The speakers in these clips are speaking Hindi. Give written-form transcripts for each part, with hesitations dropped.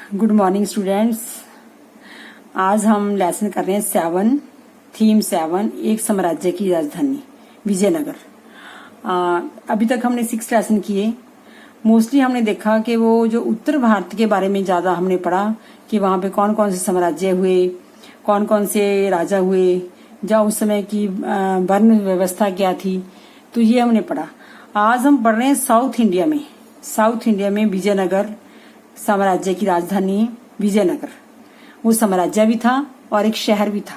Good morning students. आज हम लेसन कर रहे हैं 7 थीम 7 एक साम्राज्य की राजधानी विजयनगर। अभी तक हमने 6 लेसन किए। मोस्टली हमने देखा कि वो जो उत्तर भारत के बारे में ज्यादा हमने पढ़ा कि वहां पे कौन कौन से साम्राज्य हुए, कौन कौन से राजा हुए, या उस समय की वर्ण व्यवस्था क्या थी, तो ये हमने पढ़ा। आज हम पढ़ रहे हैं साउथ इंडिया में विजयनगर साम्राज्य की राजधानी विजयनगर। वो साम्राज्य भी था और एक शहर भी था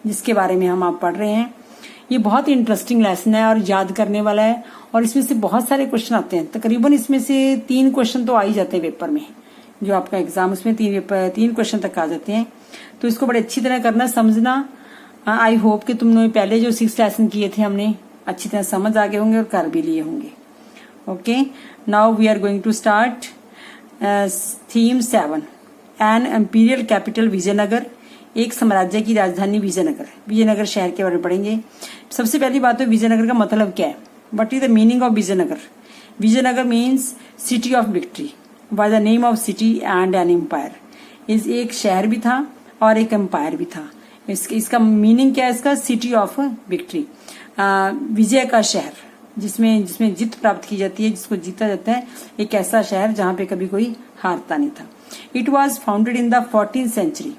जिसके बारे में हम आप पढ़ रहे हैं। ये बहुत इंटरेस्टिंग लेसन है और याद करने वाला है, और इसमें से बहुत सारे क्वेश्चन आते हैं। तकरीबन इसमें से 3 क्वेश्चन तो आ ही जाते हैं पेपर में, जो आपका एग्जाम उसमें 3 क्वेश्चन तक आ जाते हैं। तो इसको बड़े अच्छी तरह करना, समझना। आई होप कि तुमने पहले जो 6 लेसन किए थे हमने अच्छी तरह समझ आ गए होंगे और कर भी लिए होंगे। Okay, now we are going to start theme 7 an imperial capital Vijayanagar, एक साम्राज्य की राजधानी विजयनगर शहर के बारे में पढ़ेंगे। सबसे पहली बात तो विजयनगर का मतलब क्या है, what is the meaning of Vijayanagar. Vijayanagar means city of victory by the name of city and an empire. इस एक शहर भी था और एक एम्पायर भी था। इसका मीनिंग क्या है, इसका सिटी ऑफ विक्ट्री, विजय का शहर, जिसमें जीत प्राप्त की जाती है, जिसको जीता जाता है, एक ऐसा शहर जहां पे कभी कोई हारता नहीं था। It was founded in the 14th century.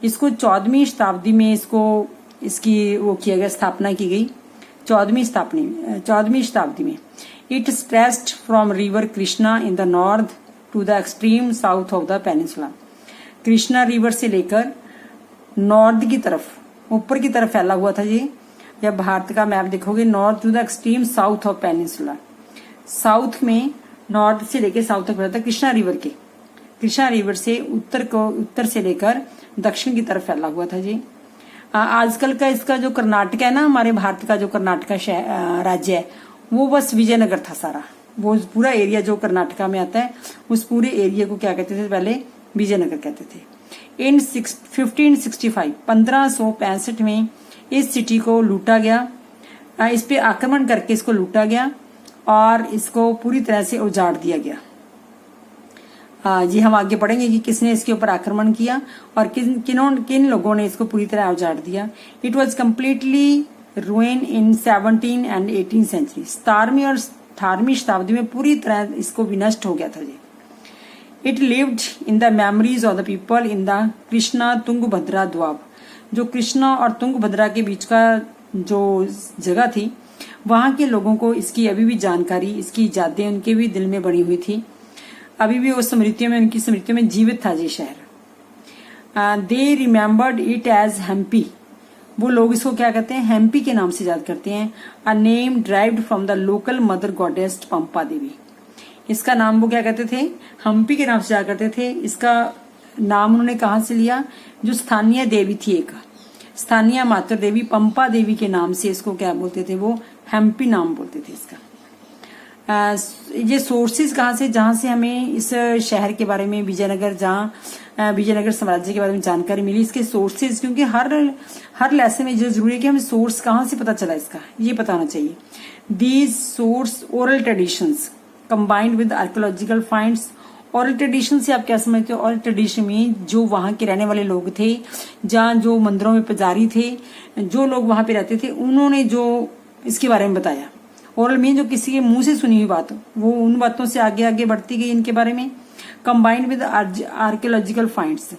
इसको 14वीं शताब्दी में इसकी वो किया गया, स्थापना की गई 14वीं शताब्दी में। It stretched from river Krishna in the north to the extreme south of the peninsula. Krishna river से लेकर नॉर्थ की तरफ, ऊपर की तरफ फैला हुआ था ये। जब भारत का मैप देखोगे, north to the extreme south of peninsula, south में नॉर्थ से लेकर साउथ तक फैला था कृष्णा रिवर से उत्तर से लेकर दक्षिण की तरफ फैला हुआ था जी। आजकल का इसका जो कर्नाटक है ना, हमारे भारत का जो कर्नाटक राज्य है, वो बस विजयनगर था सारा। वो पूरा एरिया जो कर्नाटका में आता है, उस पूरे एरिया को क्या कहते थे, पहले विजयनगर कहते थे। इन 1565 में इस सिटी को लूटा गया, इस पे आक्रमण करके इसको लूटा गया और इसको पूरी तरह से उजाड़ दिया गया। जी हम आगे पढ़ेंगे कि किसने इसके ऊपर आक्रमण किया और किन लोगों ने इसको पूरी तरह उजाड़ दिया। It was completely ruin in 17 and 18 century. 17वीं और 18वीं शताब्दी में पूरी तरह इसको विनष्ट हो गया था जी। It lived in the memories of the people in the Krishna Tungabhadra doab. जो कृष्णा और तुंगभद्रा के बीच का जो जगह थी, वहां के लोगों को इसकी अभी भी जानकारी, इसकी यादें उनके भी दिल में बनी हुई थी। अभी भी उस उनकी स्मृतियों में जीवित था ये शहर। दे रिमेम्बर्ड इट एज हेम्पी। वो लोग इसको क्या कहते हैं, हेम्पी के नाम से याद करते हैं। A name derived from the local mother goddess Pampa Devi. इसका नाम वो क्या कहते थे, हम्पी के नाम से याद करते थे। इसका नाम उन्होंने कहाँ से लिया, जो स्थानीय देवी थी, एक स्थानीय मातृ देवी पंपा देवी के नाम से इसको क्या बोलते थे, वो हेम्पी नाम बोलते थे इसका। ये सोर्सेज कहाँ से, जहां से हमें इस शहर के बारे में, विजयनगर साम्राज्य के बारे में जानकारी मिली, इसके सोर्सेज, क्योंकि हर लेसन में जो जरूरी है कि हमें सोर्स कहाँ से पता चला इसका, ये पता होना चाहिए। These source oral traditions combined with archaeological finds. Oral tradition से आप क्या समझते हो, ओरल ट्रेडिशन में जो वहां के रहने वाले लोग थे, जहाँ जो मंदिरों में पुजारी थे, जो लोग वहां पे रहते थे, उन्होंने जो इसके बारे में बताया। ओरल में जो किसी के मुंह से सुनी हुई बात, वो उन बातों से आगे आगे बढ़ती गई इनके बारे में। कंबाइंड विद आर्कियोलॉजिकल फाइंड्स,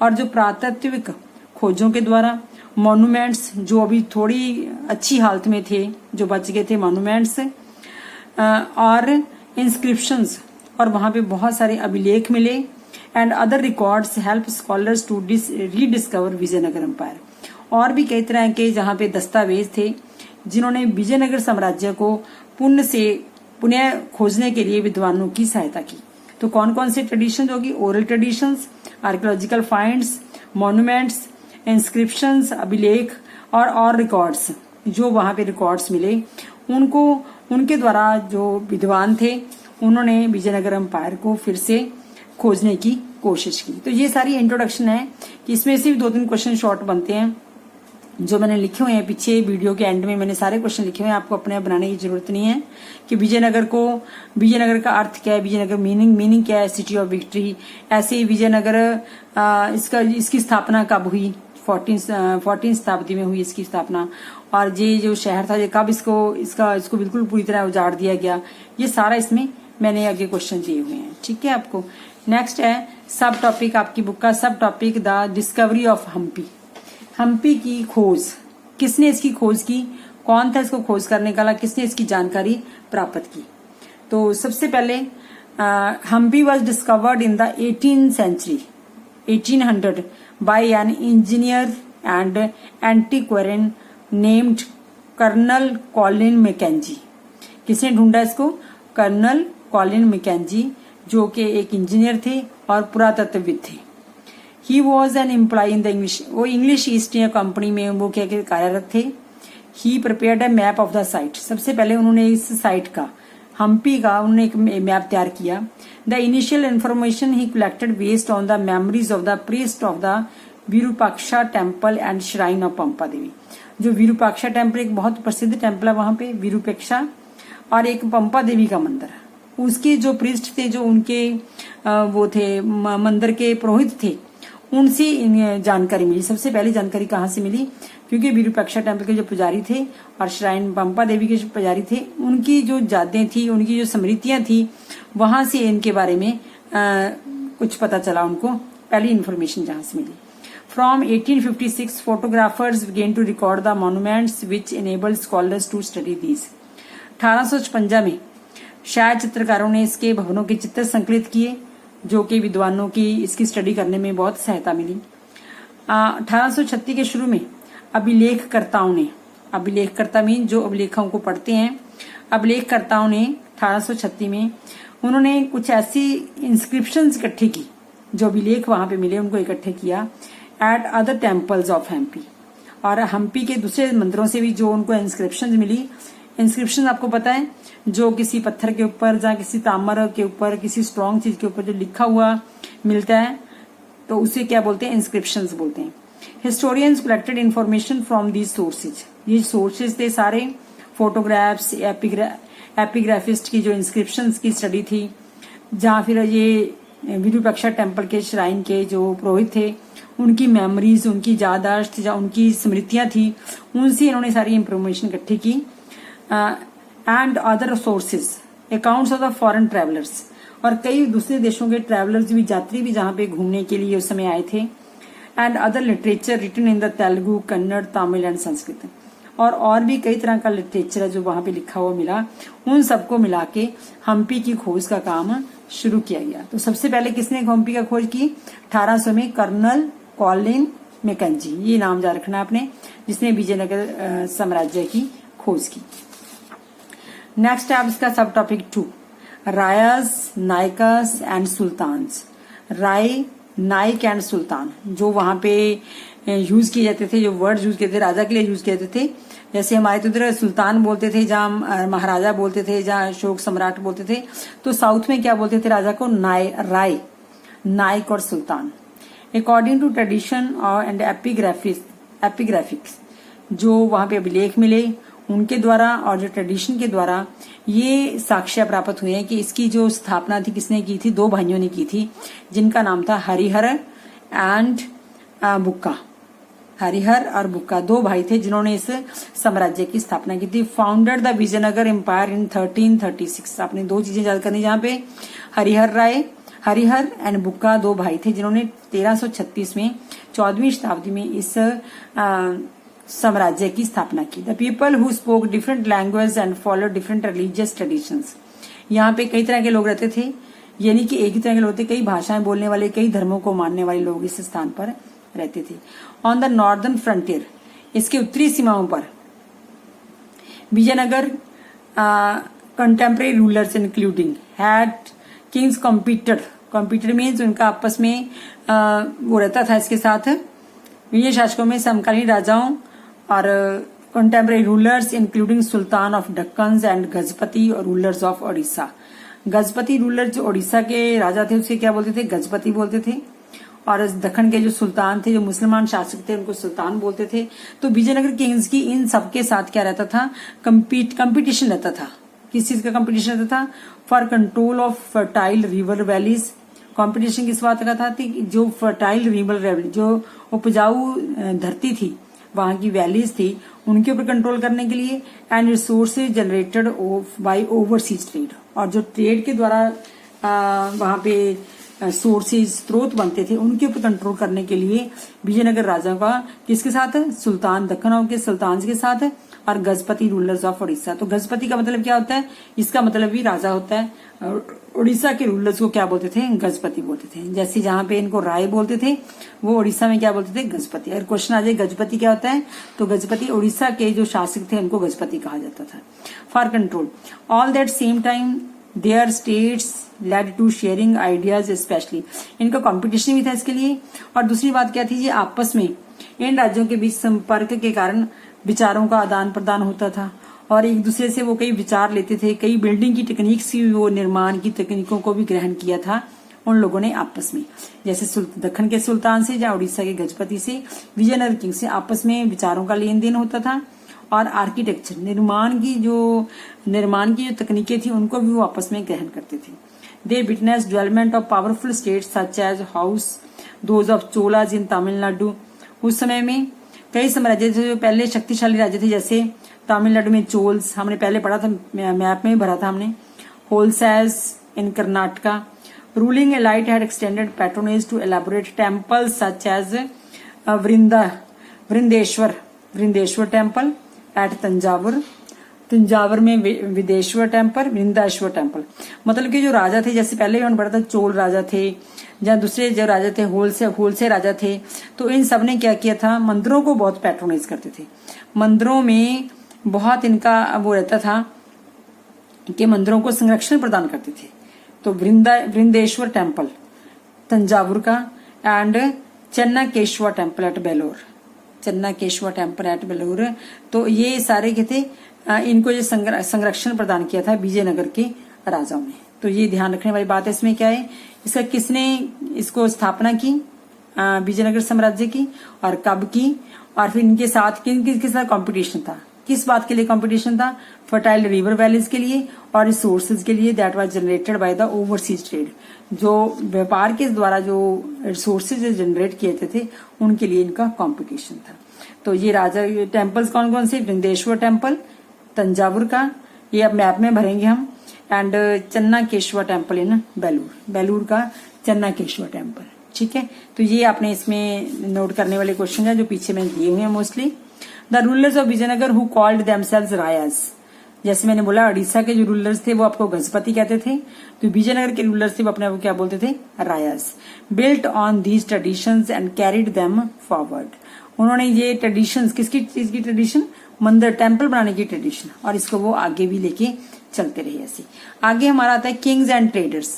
और जो पुरातात्विक खोजों के द्वारा, मॉन्यूमेंट्स जो अभी थोड़ी अच्छी हालत में थे, जो बच गए थे मॉन्यूमेंट्स, और इंस्क्रिप्शंस, और वहां पे बहुत सारे अभिलेख मिले। And other records help scholars to rediscover Vijayanagar empire. और भी कई तरह के जहां पे दस्तावेज थे जिन्होंने विजयनगर साम्राज्य को पुनः खोजने के लिए विद्वानों की सहायता की। तो कौन कौन से ट्रेडिशन होगी, oral traditions, archaeological finds, monuments, inscriptions, अभिलेख और रिकॉर्ड्स, जो वहां पे रिकॉर्ड्स मिले, उनके द्वारा जो विद्वान थे, उन्होंने विजयनगर एम्पायर को फिर से खोजने की कोशिश की। तो ये सारी इंट्रोडक्शन है कि इसमें से भी 2-3 क्वेश्चन शॉर्ट बनते हैं जो मैंने लिखे हुए हैं पीछे वीडियो के एंड में मैंने सारे क्वेश्चन लिखे हुए हैं, आपको अपने आप बनाने की जरूरत नहीं है कि विजयनगर का अर्थ क्या है, विजयनगर मीनिंग क्या है, सिटी ऑफ विक्ट्री। ऐसे ही विजयनगर इसकी स्थापना कब हुई, 14 शताब्दी में हुई इसकी स्थापना, और ये जो शहर था ये कब इसको बिल्कुल पूरी तरह उजाड़ दिया गया। ये सारा इसमें मैंने आगे क्वेश्चन दिए हुए हैं, ठीक है आपको। नेक्स्ट है सब टॉपिक, आपकी बुक का सब topic the discovery of Hampi. Hampi की खोज, किसने इसकी खोज की, कौन था इसको खोज करने वाला, किसने इसकी जानकारी प्राप्त की। तो सबसे पहले Hampi was discovered in the 18th century 1800 बाय an engineer and antiquarian named colonel Colin Mackenzie. किसने ढूंढा इसको, कर्नल कॉलिन मैकेंजी, जो कि एक इंजीनियर थे और पुरातत्वविद थे। He was an employ in the English, वो इंग्लिश ईस्ट इंडिया कंपनी में वो क्या कार्यरत थे। He prepared a map of the site, सबसे पहले उन्होंने इस साइट का, हम्पी का उन्होंने एक मैप तैयार किया। The initial information he collected based on the memories of the priest of the Virupaksha temple and shrine of Pampa Devi. जो विरूपाक्षा टेम्पल एक बहुत प्रसिद्ध टेम्पल है वहां पे विरूपाक्षा, और एक पंपा देवी का मंदिर, उसके जो प्रीस्ट थे, जो उनके वो थे मंदिर के पुरोहित थे, उनसे जानकारी मिली। सबसे पहली जानकारी कहाँ से मिली, क्योंकि विरूपाक्षा टेम्पल के जो पुजारी थे और श्राइन पंपा देवी के जो पुजारी थे, उनकी जो यादें थी, उनकी जो स्मृतियां थी, वहां से इनके बारे में कुछ पता चला उनको, पहली इन्फॉर्मेशन जहां से मिली। From 1856 photographers began to record the monuments which enabled scholars to study these. 1856 में शायद चित्रकारों ने इसके भवनों के चित्र संकलित किए, जो कि विद्वानों की इसकी स्टडी करने में बहुत सहायता मिली। 1836 के शुरू में अभिलेखकर्ताओं ने, अभिलेखकर्ता मीन जो अभिलेखों को पढ़ते हैं, अभिलेखकर्ताओं ने 1836 में उन्होंने कुछ ऐसी इंस्क्रिप्शंस इकट्ठी की, जो अभिलेख वहां पे मिले उनको इकट्ठे किया at other temples of Hampi, और हम्पी के दूसरे मंदिरों से भी जो उनको इंस्क्रिप्शन मिली। इंस्क्रिप्शन आपको पता है, जो किसी पत्थर के ऊपर या किसी ताम्र के ऊपर, किसी स्ट्रॉन्ग चीज के ऊपर जो लिखा हुआ मिलता है, तो उसे क्या बोलते हैं, इंस्क्रिप्शंस बोलते हैं। Historians collected information from these sources, ये सोर्सेज थे सारे, फोटोग्राफ्स, एपिग्राफिस्ट की जो इंस्क्रिप्शंस की स्टडी थी, जहां फिर ये विरूपाक्षा टेम्पल के श्राइन के जो पुरोहित थे, उनकी मेमोरीज, उनकी यादाश्त या उनकी स्मृतियां थी, उनसे इन्होंने सारी इंफॉर्मेशन इकट्ठी की। And other sources, accounts of the foreign travellers, और कई दूसरे देशों के ट्रेवलर्स भी, यात्री भी जहां पे घूमने के लिए उस समय आए थे। And other literature written in the Telugu, Kannada, Tamil and Sanskrit, और भी कई तरह का लिटरेचर है जो वहां पे लिखा हुआ मिला। उन सबको मिला के हम्पी की खोज का काम शुरू किया गया। तो सबसे पहले किसने हम्पी का खोज की, 1800 में कर्नल कॉलिन मैकेंजी, ये नाम याद रखना आपने, जिसने विजयनगर साम्राज्य की खोज की। नेक्स्ट है इसका subtopic 2, Rayas, Nayakas and sultans. Raya, Nayaka and sultan, जो वहां पे यूज किए जाते थे, जो वर्ड यूज किए थे राजा के लिए यूज किए जाते थे। जैसे हमारे तो इधर सुल्तान बोलते थे, जहाँ महाराजा बोलते थे, जहाँ अशोक सम्राट बोलते थे, तो साउथ में क्या बोलते थे राजा को, राय, नायक और सुल्तान। अकॉर्डिंग टू ट्रेडिशन एंड एपिग्राफिक्स, जो वहां पे अभिलेख मिले उनके द्वारा और जो ट्रेडिशन के द्वारा ये साक्ष्य प्राप्त हुए हैं कि इसकी जो स्थापना थी किसने की थी, 2 भाइयों ने की थी, जिनका नाम था हरिहर एंड बुक्का। हरिहर और बुक्का 2 भाई थे जिन्होंने इस साम्राज्य की स्थापना की थी। Founded the Vijayanagar empire in 1336। आपने 2 चीजें याद करनी, जहाँ पे हरिहर एंड बुक्का 2 भाई थे जिन्होंने 1336 में 14वीं शताब्दी में इस साम्राज्य की स्थापना की। The people who spoke different language and follow different religious traditions. यहाँ पे कई तरह के लोग रहते थे, यानी कि एक ही तरह के लोग थे, कई भाषाएं बोलने वाले, कई धर्मों को मानने वाले लोग इस स्थान पर रहते थे। ऑन द नॉर्दर्न फ्रंटियर, इसके उत्तरी सीमाओं पर Vijayanagar contemporary rulers including had kings competed means उनका आपस में वो रहता था। इसके साथ विजय शासकों में समकालीन राजाओं और contemporary rulers including sultan of Deccan and Gajapati और rulers of Odisha. Gajapati ruler जो ओडिशा के राजा थे उसके क्या बोलते थे, गजपति बोलते थे, और दक्खन के जो सुल्तान थे, जो मुसलमान शासक थे, उनको सुल्तान बोलते थे। तो विजयनगर किंग्स की इन सबके साथ क्या रहता था, कंपटीशन रहता था। किस चीज का कंपटीशन रहता था, for control of fertile river valleys. Competition किस बात का था कि जो फर्टाइल रिवर वैली, जो उपजाऊ धरती थी, वहां की वैलीज थी, उनके ऊपर कंट्रोल करने के लिए, and resources generated by overseas trade, और जो ट्रेड के द्वारा वहां पे सोर्सेज स्रोत बनते थे, उनके ऊपर कंट्रोल करने के लिए विजयनगर राजा का किसके साथ, सुल्तान दक्कन के सुल्तान के साथ, और गजपति रूलर्स ऑफ उड़ीसा। तो गजपति का मतलब क्या होता है, इसका मतलब भी राजा होता है। उड़ीसा के रूलर्स को क्या बोलते थे, गजपति बोलते थे। जैसे जहां पे इनको राय बोलते थे, वो उड़ीसा में क्या बोलते थे, गजपति। अगर क्वेश्चन आ जाए गजपति क्या होता है, तो गजपति उड़ीसा के जो शासक थे उनको गजपति कहा जाता था। For control all that same time their states led to sharing ideas, specially इनका कंपटीशन भी था इसके लिए। और दूसरी बात क्या थी, ये आपस में इन राज्यों के बीच संपर्क के कारण विचारों का आदान प्रदान होता था, और एक दूसरे से वो कई विचार लेते थे। कई बिल्डिंग की टेक्निक से, वो निर्माण की तकनीकों को भी ग्रहण किया था उन लोगों ने आपस में। जैसे दक्खन के सुल्तान से या उड़ीसा के गजपति से, विजयनगर किंग से आपस में विचारों का लेन देन होता था। और आर्किटेक्चर, निर्माण की जो तकनीकें थी, उनको भी वो आपस में ग्रहण करते थे। They witness development of powerful states such as house those of Cholas in Tamil Nadu. उस समय में कई साम्राज्य थे जो पहले शक्तिशाली राज्य थे, जैसे तमिलनाडु में चोल्स, हमने पहले पढ़ा था, मैप में भरा था हमने। Hoysalas in Karnataka, ruling elite had extended patronage to elaborate temples such as Brihadeshwara temple at Thanjavur में विदेश्वर टेम्पल, वृंदाश्वर टेम्पल। मतलब कि जो राजा थे, जैसे पहले हमने पढ़ा था चोल राजा थे, या दूसरे जो राजा थे होलसे राजा थे, तो इन सब ने क्या किया था, मंदिरों को बहुत पैट्रोनाइज करते थे। मंदिरों में बहुत इनका वो रहता था कि मंदिरों को संरक्षण प्रदान करते थे। तो वृंदेश्वर टेम्पल तंजावुर का, एंड चन्नाकेश्वर टेम्पल एट बेलूर। तो ये सारे के थे, इनको ये संरक्षण प्रदान किया था विजयनगर के राजाओं ने। तो ये ध्यान रखने वाली बात है। इसमें क्या है, इसका किसने इसको स्थापना की, विजयनगर साम्राज्य की, और कब की, और फिर इनके साथ किसके साथ कंपटीशन था, किस बात के लिए कंपटीशन था, फर्टाइल रिवर वैलीज के लिए और रिसोर्सेज के लिए, that was generated by the overseas trade. जो व्यापार के द्वारा जो रिसोर्सेज जनरेट किए थे उनके लिए इनका कंपटीशन था। तो ये राजा टेम्पल्स कौन कौन से, वृंदेश्वर टेम्पल तंजावुर का, ये अब मैप में भरेंगे हम, एंड चन्नाकेश्वर टेम्पल इन बेलूर का चन्नाकेश्वर टेम्पल। ठीक है, तो ये आपने इसमें नोट करने वाले क्वेश्चन है जो पीछे में दिए हुए हैं mostly. The rulers of Vijayanagara who called themselves Rayas, जैसे मैंने बोला उड़ीसा के जो रूलर्स थे वो आपको गजपति कहते थे, तो विजयनगर के रूलर्स थे वो अपने आप क्या बोलते थे, Rayas. Built on these traditions and carried them forward, उन्होंने ये ट्रेडिशंस, किसकी चीज की ट्रेडिशन, मंदिर टेम्पल बनाने की ट्रेडिशन, और इसको वो आगे भी लेके चलते रहे। ऐसे आगे हमारा आता है किंग्स एंड ट्रेडर्स,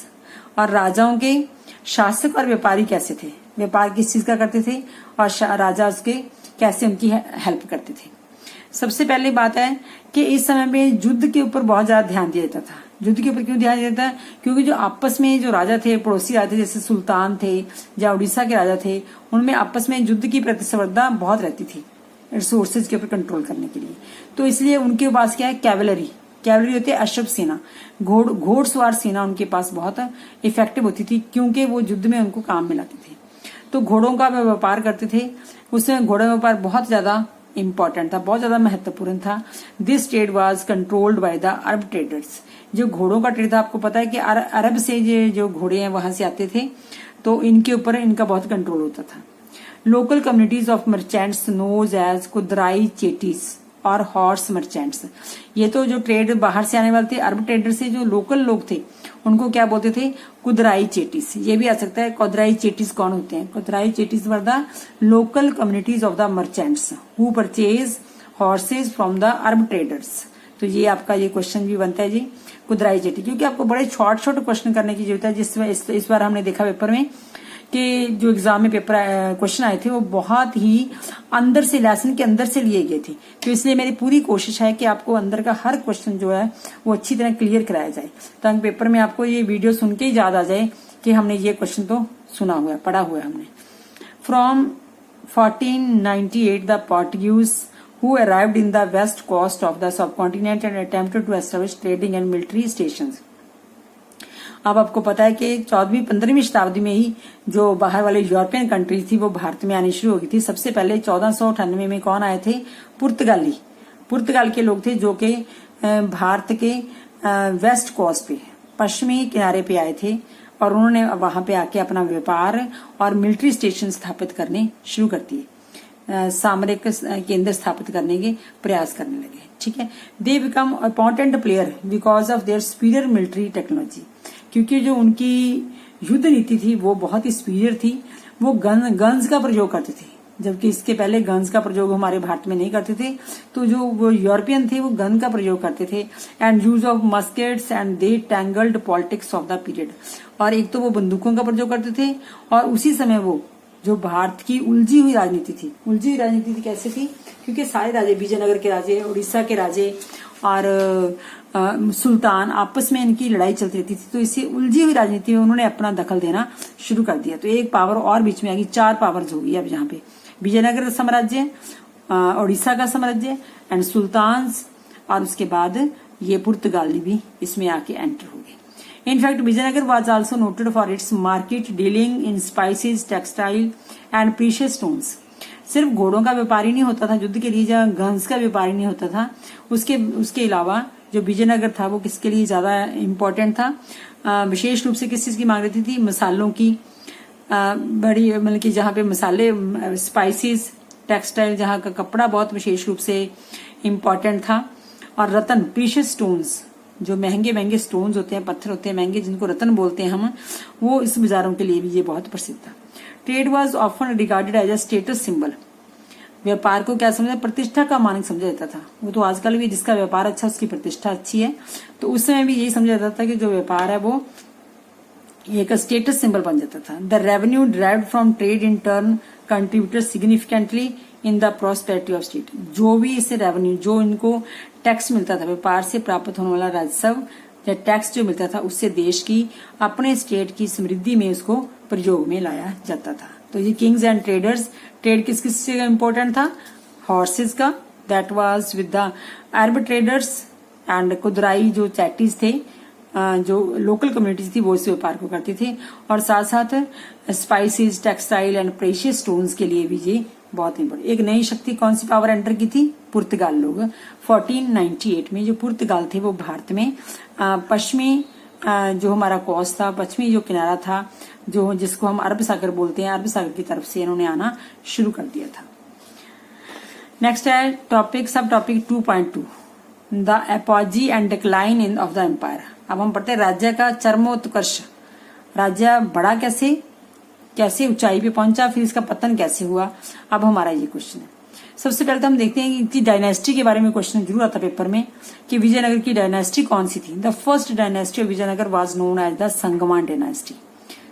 और राजाओं के शासक और व्यापारी कैसे थे, व्यापार किस चीज का करते थे, और राजा उसके कैसे उनकी हेल्प करते थे। सबसे पहले बात है कि इस समय में युद्ध के ऊपर बहुत ज्यादा ध्यान दिया जाता था। युद्ध के ऊपर क्यों ध्यान दिया जाता है, क्योंकि जो आपस में जो राजा थे, पड़ोसी राजा थे, जैसे सुल्तान थे या उड़ीसा के राजा थे, उनमें आपस में युद्ध की प्रतिस्पर्धा बहुत रहती थी रिसोर्सेज के ऊपर कंट्रोल करने के लिए। तो इसलिए उनके पास क्या है, कैवलरी होती है, अश्व सेना, घोड़सवार सेना उनके पास बहुत इफेक्टिव होती थी, क्योंकि वो युद्ध में उनको काम में लाते थे। तो घोड़ों का व्यापार करते थे, उसमें घोड़ा व्यापार बहुत ज्यादा इंपॉर्टेंट था, बहुत ज्यादा महत्वपूर्ण था। This trade was controlled by the Arab traders, जो घोड़ों का ट्रेड था, आपको पता है कि अरब से जो घोड़े हैं वहां से आते थे, तो इनके ऊपर इनका बहुत कंट्रोल होता था। Local communities of merchants known as kudirai chetties और हॉर्स मर्चेंट्स, ये तो जो ट्रेड बाहर से आने वाले थे अरब ट्रेडर से, जो लोकल लोग थे उनको क्या बोलते थे, कुदराई चेटीस। ये भी आ सकता है, कुदराई चेटीस कौन होते हैं, kudirai chetties were the local communities of the merchants who purchase horses from the Arab traders. तो ये आपका ये क्वेश्चन भी बनता है जी, कुदराई चेटी, क्योंकि आपको बड़े शॉर्ट क्वेश्चन करने की जरूरत है। जिसमें इस बार हमने देखा पेपर में कि जो एग्जाम में पेपर क्वेश्चन आए थे वो बहुत ही अंदर से, लेसन के अंदर से लिए गए थे। तो इसलिए मेरी पूरी कोशिश है कि आपको अंदर का हर क्वेश्चन जो है वो अच्छी तरह क्लियर कराया जाए, ताकि पेपर में आपको ये वीडियो सुन के ही याद आ जाए कि हमने ये क्वेश्चन तो सुना हुआ है, पढ़ा हुआ है हमने। From 1498 the Portuguese who arrived in the west coast of the subcontinent and attempted to establish trading and military stations। अब आपको पता है कि 14वीं-15वीं शताब्दी में ही जो बाहर वाले यूरोपियन कंट्रीज थी वो भारत में आनी शुरू हो गई थी। सबसे पहले 1498 में कौन आए थे? पुर्तगाली। पुर्तगाल के लोग थे जो कि भारत के वेस्ट कोस्ट पे, पश्चिमी किनारे पे आए थे और उन्होंने वहां पे आके अपना व्यापार और मिलिट्री स्टेशन स्थापित करने शुरू कर दिए, सामरिक केंद्र स्थापित करने के प्रयास करने लगे। ठीक है, they become important player because of their superior military technology, क्योंकि जो उनकी युद्ध नीति थी वो बहुत ही सुपीरियर थी। वो गन्स का प्रयोग करते थे, जबकि इसके पहले गन्स का प्रयोग हमारे भारत में नहीं करते थे। तो जो वो यूरोपियन थे वो गन का प्रयोग करते थे। And use of muskets and they tangled politics of the period. और एक तो वो बंदूकों का प्रयोग करते थे और उसी समय वो जो भारत की उलझी हुई राजनीति थी कैसे थी? क्योंकि सारे राजे, विजयनगर के राजे, उड़ीसा के राजे और सुल्तान, आपस में इनकी लड़ाई चलती रहती थी। तो इसी उलझी हुई राजनीति में उन्होंने अपना दखल देना शुरू कर दिया। तो एक पावर और बीच में आ गई, 4 पावर्स हो गई अब यहाँ पे। विजयनगर साम्राज्य, उड़ीसा का साम्राज्य एंड सुल्तान्स, और उसके बाद ये पुर्तगाली भी इसमें आके एंटर हो गए। In fact, Vijayanagar was also noted for its market dealing in spices, textile and precious stones। सिर्फ घोड़ों का व्यापार ही नहीं होता था युद्ध के लिए, जहाँ गन्स का व्यापार ही नहीं होता था, उसके अलावा जो विजयनगर था वो किसके लिए ज्यादा इम्पोर्टेंट था? विशेष रूप से किस चीज की मांग रहती थी? मसालों की, बड़ी मतलब कि जहाँ पे मसाले, स्पाइसेस, टेक्सटाइल, जहाँ का कपड़ा बहुत विशेष रूप से इम्पोर्टेंट था। और रतन, प्रीशियस स्टोन्स, जो महंगे महंगे स्टोन्स होते हैं, पत्थर होते हैं महंगे, जिनको रतन बोलते हैं हम, वो इस बाजारों के लिए भी ये बहुत प्रसिद्ध था। Trade was often regarded as a status symbol. व्यापार को क्या समझा? प्रतिष्ठा का मानक समझा जाता था। वो तो आजकल भी जिसका व्यापार अच्छा उसकी प्रतिष्ठा अच्छी है, तो उस समय भी यही समझा जाता था कि जो व्यापार है वो एक स्टेटस सिंबल बन जाता था। The revenue derived from trade in turn contributed significantly in the prosperity of state. जो भी इससे रेवेन्यू, जो इनको टैक्स मिलता था, व्यापार से प्राप्त होने वाला राजस्व या टैक्स जो मिलता था, उससे देश की, अपने स्टेट की समृद्धि में उसको प्रयोग में लाया जाता था। तो ये किंग्स एंड ट्रेडर्स, ट्रेड किस किस से इम्पोर्टेंट था? हॉर्सेज का, that was with the Arab traders and kudirai, जो चैटीज थे, जो लोकल कम्युनिटीज थी वो इस व्यापार को करती थी। और साथ साथ spices, textile and precious stones के लिए भी ये बहुत इम्पोर्टेंट। एक नई शक्ति कौन सी पावर एंटर की थी? पुर्तगाल लोग। 1498 में जो पुर्तगाल थे वो भारत में पश्चिमी जो हमारा कोस्ट था, पश्चिमी जो किनारा था, जो जिसको हम अरब सागर बोलते हैं, अरब सागर की तरफ से इन्होंने आना शुरू कर दिया था। नेक्स्ट है topic, sub topic 2.2, the apogee and decline in of the empire. अब हम पढ़ते हैं राज्य का चरमोत्कर्ष। राज्य बढ़ा कैसे ऊंचाई पे पहुंचा, फिर इसका पतन कैसे हुआ। अब हमारा ये क्वेश्चन है। सबसे पहले तो हम देखते हैं कि इनकी डायनेस्टी के बारे में क्वेश्चन जरूर आता पेपर में कि विजयनगर की डायनेस्टी कौन सी थी। The first dynasty of Vijayanagara was known as the Sangama dynasty.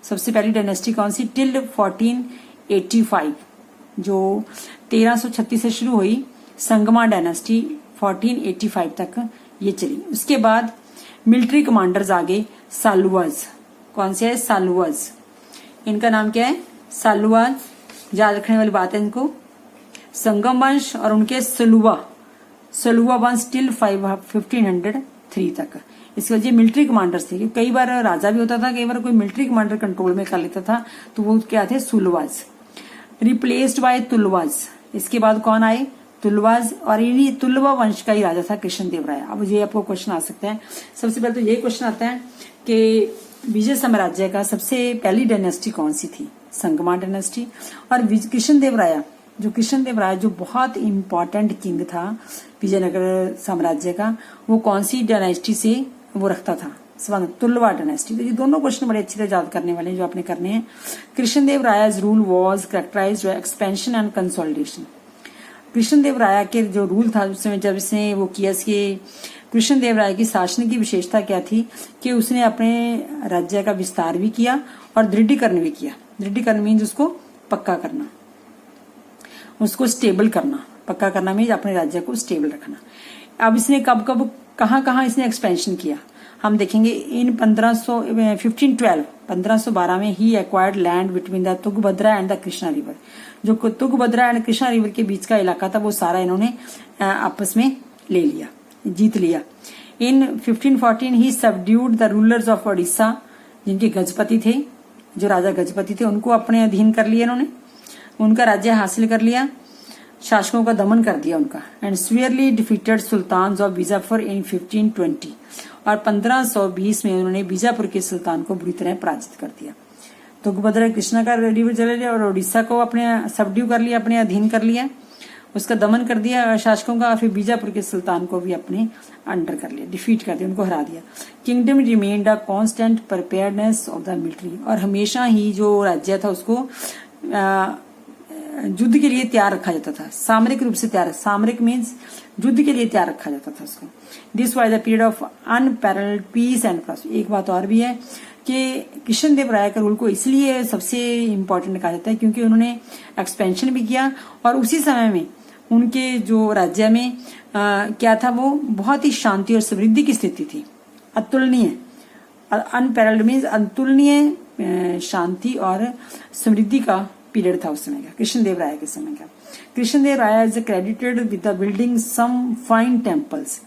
सबसे पहली डायनेस्टी कौन सी? टिल 1485, जो 1336 से शुरू हुई, संगमा डायनेस्टी 1485 तक ये चली। उसके बाद मिलिट्री कमांडर्स आगे सालुवाज। कौन से है? सालुवाज। इनका नाम क्या है? सालुवाज। याद रखने वाली बात है इनको। संगम वंश और उनके सलुवा वंश टिल 1503 तक। इसके वजह मिलिट्री कमांडर्स थे। कई बार राजा भी होता था, कई बार कोई मिलिट्री कमांडर कंट्रोल में कर लेता था, तो वो क्या थे? सुलवाज। Replaced by Tuluvas. इसके बाद कौन आए? तुलवाज। और इन्हीं तुलवा वंश का ही राजा था कृष्णदेवराय। अब ये आपको क्वेश्चन आ सकता है। सबसे पहले तो ये क्वेश्चन आता है कि विजय साम्राज्य का सबसे पहली डायनेस्टी कौन सी थी? संगमा डायनेस्टी। और कृष्णदेवराय जो बहुत इंपॉर्टेंट किंग था विजयनगर साम्राज्य का, वो कौन सी डायनेस्टी से वो रखता था? तुलवा डायनेस्टी। तो ये दोनों क्वेश्चन बड़े अच्छी तरह याद करने वाले हैं जो आपने करने हैं। Krishnadevaraya's rule was characterised by expansion and consolidation. Krishnadevaraya के जो रूल था उस समय जब इसने वो किया, कि कृष्णदेवराय की शासन की विशेषता क्या थी कि उसने अपने राज्य का विस्तार भी किया और दृढ़ीकरण भी किया। दृढ़ीकरण मीन्स उसको पक्का करना, उसको स्टेबल करना। पक्का करना मीन्स अपने राज्य को स्टेबल रखना। अब इसने कब कहाँ इसने एक्सपेंशन किया? हम देखेंगे इन 1512 में he acquired land between the Tungabhadra and the Krishna river. जो तुंगभद्रा एंड कृष्णा रिवर के बीच का इलाका था वो सारा इन्होंने आपस में ले लिया, जीत लिया। In 1514 he subdued the rulers of Odisha, जिनके गजपति थे, जो राजा गजपति थे, उनको अपने अधीन कर लिया इन्होंने, उनका राज्य हासिल कर लिया, शासकों का दमन कर दिया उनका। And severely defeated sultan of Bijapur in 1520, और 1520 में उन्होंने बीजापुर के सुल्तान को बुरी तरह पराजित कर दिया। तुंगभद्रा कृष्णा का रिवर चले लिया और उड़ीसा को अपने सबड्यू कर लिया, अपने अधीन कर लिया, उसका दमन कर दिया शासकों का। फिर बीजापुर के सुल्तान को भी अपने अंडर कर लिया, डिफीट कर दिया, उनको हरा दिया। Kingdom remained a constant preparedness of the military, और हमेशा ही जो राज्य था उसको युद्ध के लिए तैयार रखा जाता था, सामरिक रूप से तैयार, सामरिक मीन्स युद्ध के लिए तैयार रखा जाता था उसको। This was the period of unparalleled peace and prosperity. एक बात और भी है कि कृष्णदेव राय का रूल को इसलिए सबसे इम्पोर्टेंट कहा जाता है क्योंकि उन्होंने एक्सपेंशन भी किया, और उसी समय में उनके जो राज्य में क्या था, वो बहुत ही शांति और समृद्धि की स्थिति थी, अतुलनीय, अनपैरेलल्ड मीन्स अतुलनीय शांति और समृद्धि का पीरियड था उस समय का, कृष्णदेव राय के समय का। Krishnadeva Raya is credited with the building some fine temples.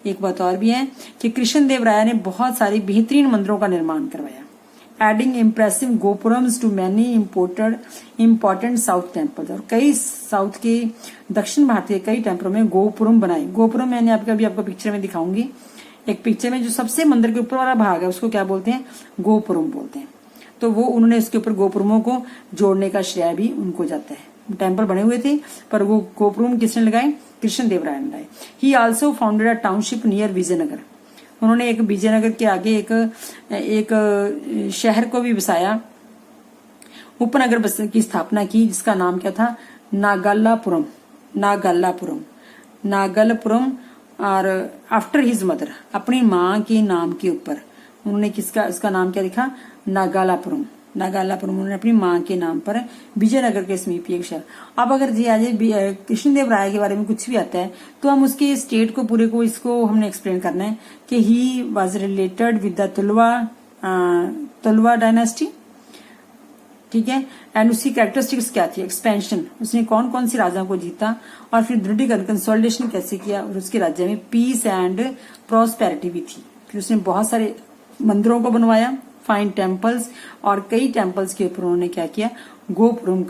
एक बात और भी है कि कृष्णदेव राय ने बहुत सारी बेहतरीन मंदिरों का निर्माण करवाया, adding impressive gopurams to many important south temples, और कई साउथ के दक्षिण भारतीय कई टेम्पलों में गोपुरम बनाए। गोपुरम मैंने आपको पिक्चर में दिखाऊंगी, एक पिक्चर में जो सबसे मंदिर के ऊपर वाला भाग है उसको क्या बोलते हैं, गोपुरम बोलते हैं। तो वो उन्होंने इसके ऊपर गोपुरमों को जोड़ने का श्रेय भी उनको जाता है। टेम्पल बने हुए थे पर वो गोपुरम किसने लगाए, कृष्णदेव राय ने लगाए। He also founded a township near Vijayanagar, उन्होंने एक विजयनगर के आगे एक शहर को भी बसाया, उपनगर की स्थापना की, जिसका नाम क्या था, नागल्लापुरम। और आफ्टर हिज मदर, अपनी माँ के नाम के ऊपर उन्होंने उसका नाम क्या लिखा, नागल्लापुरम उन्होंने अपनी माँ के नाम पर विजयनगर के समीप एक शहर। अब अगर जी आज कृष्णदेव राय के बारे में कुछ भी आता है तो हम उसके स्टेट को पूरे को इसको हमने एक्सप्लेन करना है कि he was related with the Tuluva dynasty, ठीक है। एंड उसकी कैरेक्टरिस्टिक्स क्या थी, एक्सपेंशन, उसने कौन कौन सी राजाओं को जीता, और फिर दृढ़ीकरण कंसोलिडेशन कैसे किया, और उसके राज्य में पीस एंड प्रॉस्पेरिटी भी थी। फिर उसने बहुत सारे मंदिरों को बनवाया, फाइन टेम्पल्स, और कई टेम्पल्स के ऊपर उन्होंने क्या किया, गोपुरम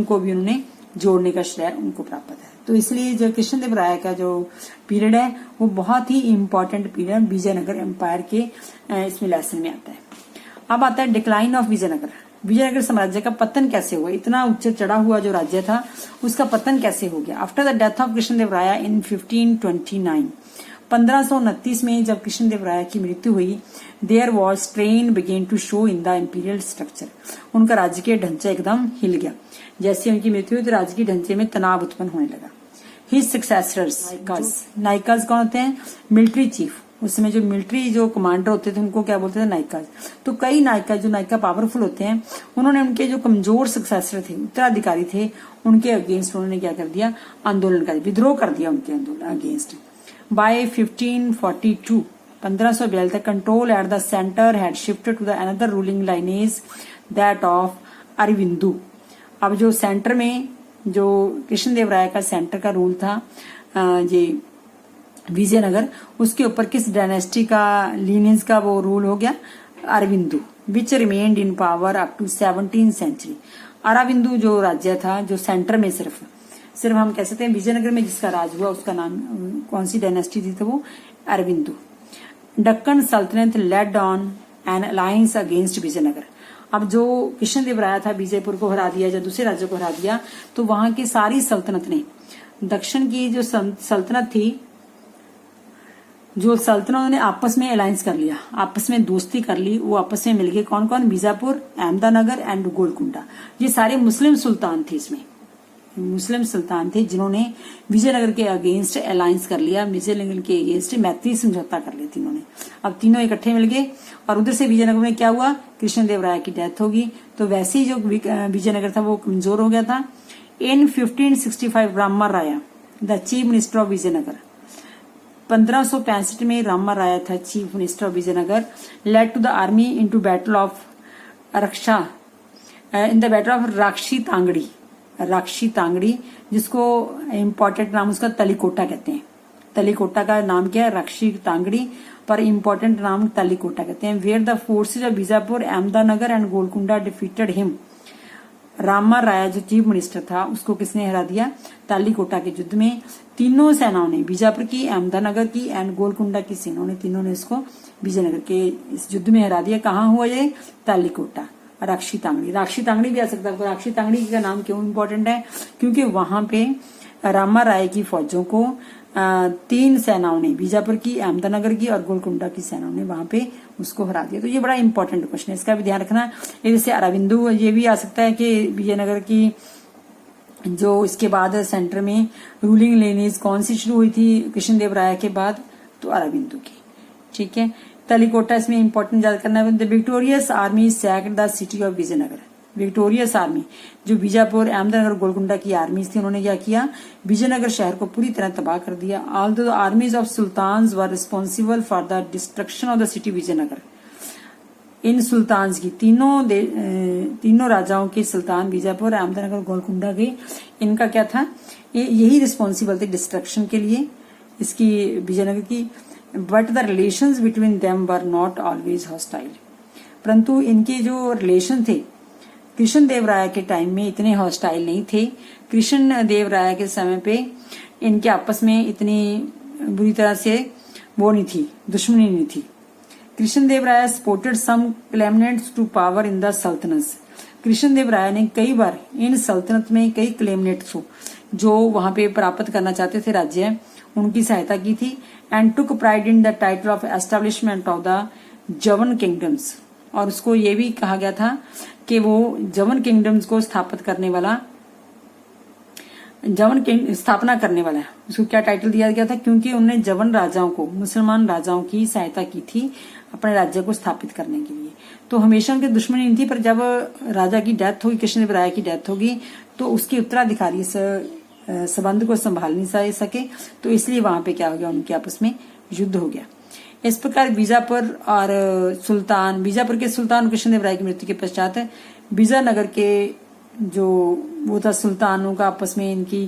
को भी उन्होंने जोड़ने का श्रेय उनको प्राप्त है। तो इसलिए जो कृष्णदेव राय का जो पीरियड है वो बहुत ही इंपॉर्टेंट पीरियड विजयनगर एम्पायर के इसमें लेसन में आता है। अब आता है डिक्लाइन ऑफ विजयनगर साम्राज्य का पतन कैसे हुआ, इतना उच्च चढ़ा हुआ जो राज्य था उसका पतन कैसे हो गया। After the death of Krishnadeva Raya in 1529, 1529 में जब कृष्णदेव राय की मृत्यु हुई, there was strain began to show in the imperial structure, उनका राजकीय ढांचा एकदम हिल गया। जैसे उनकी मृत्यु हुई तो राजकीय ढांचे में तनाव उत्पन्न होने लगा। हिज सक्सेसर्स, नायकाज कौन होते हैं, मिलिट्री चीफ, उस समय जो मिलिट्री जो कमांडर होते थे उनको क्या बोलते थे, नायकाज। तो कई नायका पावरफुल होते हैं, उन्होंने उनके जो कमजोर सक्सेसर थे, उत्तराधिकारी थे, उनके अगेंस्ट उन्होंने क्या कर दिया, आंदोलन कर, विद्रोह कर दिया उनके आंदोलन अगेंस्ट। बाय 1542, 1542 तक control at the centre had shifted to the another ruling lineage that of Aravidu. अब जो सेंटर में जो कृष्णदेव राय का सेंटर का रूल था ये विजयनगर, उसके ऊपर किस डायनेस्टी का लीनियंस का वो रूल हो गया, Aravidu, which remained in power up to 17th century. Aravidu जो राज्य था, जो सेंटर में सिर्फ हम कह सकते हैं विजयनगर में जिसका राज हुआ उसका नाम कौन सी डायनेस्टी थी, तो वो अरविंदू। दक्कन सल्तनत led on an alliance against Vijayanagar. अब जो कृष्णदेव राय था विजयपुर को हरा दिया, जब दूसरे राज्यों को हरा दिया, तो वहां की सारी सल्तनत ने, दक्षिण की जो सल्तनत थी, जो सल्तनतों ने आपस में अलायंस कर लिया, आपस में दोस्ती कर ली, वो आपस में मिल गए। कौन कौन, बीजापुर, अहमदानगर एंड गोलकुंडा। ये सारे मुस्लिम सुल्तान थे, इसमें मुस्लिम सुल्तान थे जिन्होंने विजयनगर के अगेंस्ट अलायंस कर लिया, विजयनगर के अगेंस्ट मैत्री समझौता कर लिया तीनों ने। अब तीनों इकट्ठे मिल गए और उधर से विजयनगर में क्या हुआ, कृष्णदेव राय की डेथ होगी, तो वैसे ही जो विजयनगर था वो कमजोर हो गया था। इन 1565 Brahma Raya, the chief minister of Vijayanagara, 1565 में रामा राय था chief minister of Vijayanagara, led to the army into battle of Raksha in the battle of Rakshi Tangadi, जिसको इम्पोर्टेंट नाम उसका तलीकोटा कहते हैं। तलीकोटा का नाम क्या है? राक्षी तांगड़ी, पर इम्पोर्टेंट नाम तलीकोटा कहते हैं। Where the forces of Bijapur, Ahmadnagar and Golconda defeated him. Rama Raya जो चीफ मिनिस्टर था उसको किसने हरा दिया? तालीकोटा के युद्ध में। तीनों सेनाओं ने, बीजापुर की, अहमदनगर की एंड गोलकुंडा की सेनाओं ने, तीनों ने इसको विजयनगर के इस युद्ध में हरा दिया। कहाँ हुआ ये? तालीकोटा। राक्षी तांगड़ी भी आ सकता है। राक्षी तांगड़ी का नाम क्यों इम्पोर्टेंट है? क्योंकि वहां पे रामा राय की फौजों को 3 सेनाओं ने, बीजापुर की, अहमदनगर की और गोलकुंडा की सेनाओं ने वहां पे उसको हरा दिया। तो ये बड़ा इंपॉर्टेंट क्वेश्चन है, इसका भी ध्यान रखना। जैसे अरविंदु, ये भी आ सकता है कि विजयनगर की जो इसके बाद सेंटर में रूलिंग लेनीज कौन सी शुरू हुई थी कृष्णदेव राय के बाद? तो अरविंदु की। ठीक है, तलीकोटा इसमें इंपॉर्टेंट याद करना है। The victorious army sacked the city of Vijayanagar. Victorious army जो बीजापुर, अहमदनगर, गोलकुंडा की आर्मीज थी, उन्होंने क्या किया? विजयनगर शहर को पूरी तरह तबाह कर दिया। Although the armies of sultans were responsible for the destruction of the city Vijayanagar. इन सुल्तान्स की, तीनों राजाओं के, सुल्तान बीजापुर, अहमदनगर, गोलकुंडा के, इनका क्या था? यही रिस्पॉन्सिबल थे डिस्ट्रक्शन के लिए इसकी, विजयनगर की। But the relations between them were not always hostile. परंतु इनके जो रिलेशन थे कृष्णदेव राय के टाइम में इतने हॉस्टाइल नहीं थे। कृष्णदेव राय के समय पे इनके आपस में इतनी बुरी तरह से वो नहीं थी, दुश्मनी नहीं थी। Krishnadeva Raya supported some claimants to power in the sultanates. Krishnadeva Raya ने कई बार इन सल्तनत में कई क्लेमनेट्स को, जो वहां पे प्राप्त करना चाहते थे राज्य, उनकी सहायता की थी। And took pride in the title of establishment of the जवन किंगडम्स। और उसको ये भी कहा गया था कि वो जवन किंगडम्स को स्थापित करने वाला, स्थापना करने वाला है। उसको क्या टाइटल दिया गया था? क्योंकि उन्होंने जवन राजाओं को, मुसलमान राजाओं की सहायता की थी अपने राज्य को स्थापित करने के लिए। तो हमेशा उनकी दुश्मनी नहीं थी, पर जब राजा की डेथ होगी, कृष्णदेव राय की डेथ होगी, तो उसके उत्तराधिकारी इस संबंध को संभाल नहीं सके, तो इसलिए वहां पे क्या हो गया? उनके आपस में युद्ध हो गया। इस प्रकार बीजापुर के सुल्तान कृष्णदेव राय की मृत्यु के पश्चात विजयनगर के जो वो था सुल्तानों का आपस में इनकी